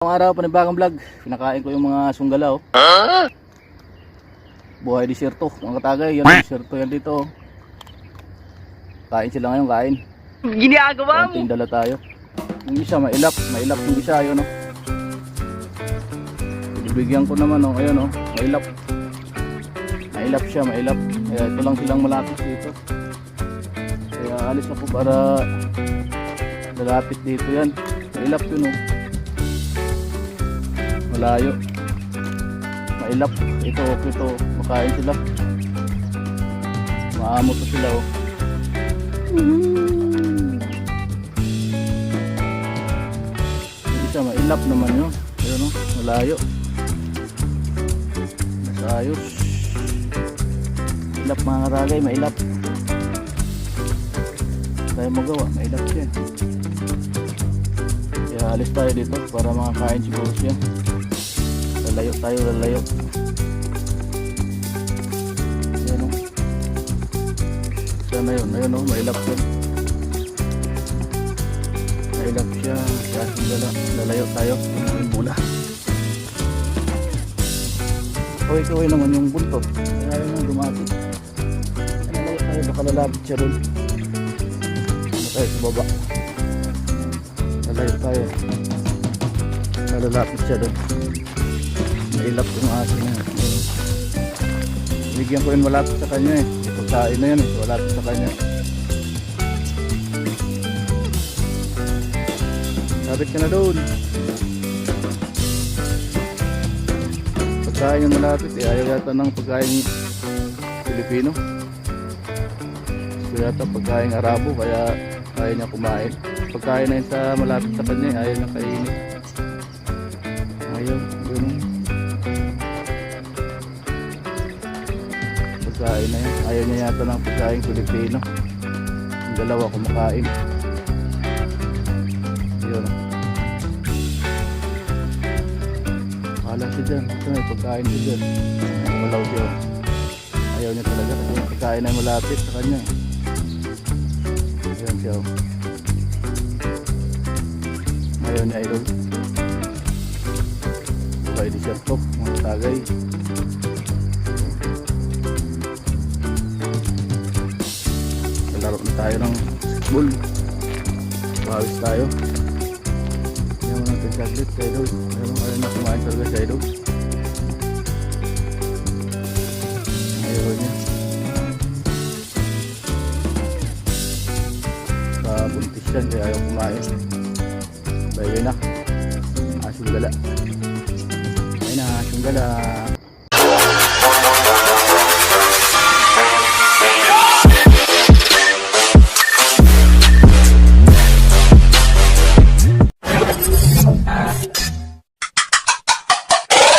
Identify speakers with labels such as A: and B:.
A: Ang araw, panibagong vlog. Pinakain ko yung mga sunggalaw. Buhay disyerto, mga katagay. Yan, disyerto yan dito. Kain sila ngayon, kain.
B: Ginagawa mo?
A: Konting dala tayo. Yung isa, mailap yung isa, yun o. Bibigyan ko naman o, ayun o, mailap. Mailap siya, mailap. Kaya ito lang silang malapit dito. Kaya alis ako para lalapit dito yan. Mailap yun o. Malayo. Mailap. Ito, okay to. Makain sila. Maamo to sila o. Isa, mailap naman yun. Ayun o, malayo. Ayos. Mailap mga karagay, mailap. Tayo magawa, mailap siya. Kaya alis tayo dito para makakain siguro siya. Lalayo tayo, lalayo. Ayan o. Sana yun, ayun o, mailap siya. Mailap siya. Kaya lalayo tayo. Yung bula. Kaway-kaway naman yung buntot. Kaya yun yung dumapit. Lalayo tayo, baka lalapit siya rin. Ano tayo sa baba. Lalayo tayo. Lalapit siya rin. Mailap yung aso na yun. Bigyan ko rin malapit sa kanya eh. Pagkain na yan eh, malapit sa kanya. Lapit ka na doon. Pagkain yung malapit eh, ayaw yata ng pagkain Pilipino. So yata pagkain Arabo, kaya ayaw niya kumain. Pagkain na yun sa malapit sa kanya eh, ayaw niya kainin. Ayaw, gano'n. Pagkain na yun, ayaw niya yata ng pagkain Pilipino. Yung dalawa kumakain. Yun. Alam siya dyan, ito may pagkain siya dyan. Malaw siya. Ayaw niya talaga kasi yung pagkain ay malapit sa kanya. Ayan siya. Ayaw niya idol. Buhay di siya top, mga tagay. Laro na tayo ng basketball. Bawis tayo. Ayaw natin saglit sa idol. Ayaw na kumain talaga sa idol. Ayaw niya. Buntis yan kaya ayaw kumain. Bye na. Asong gala. Bye na, asong gala.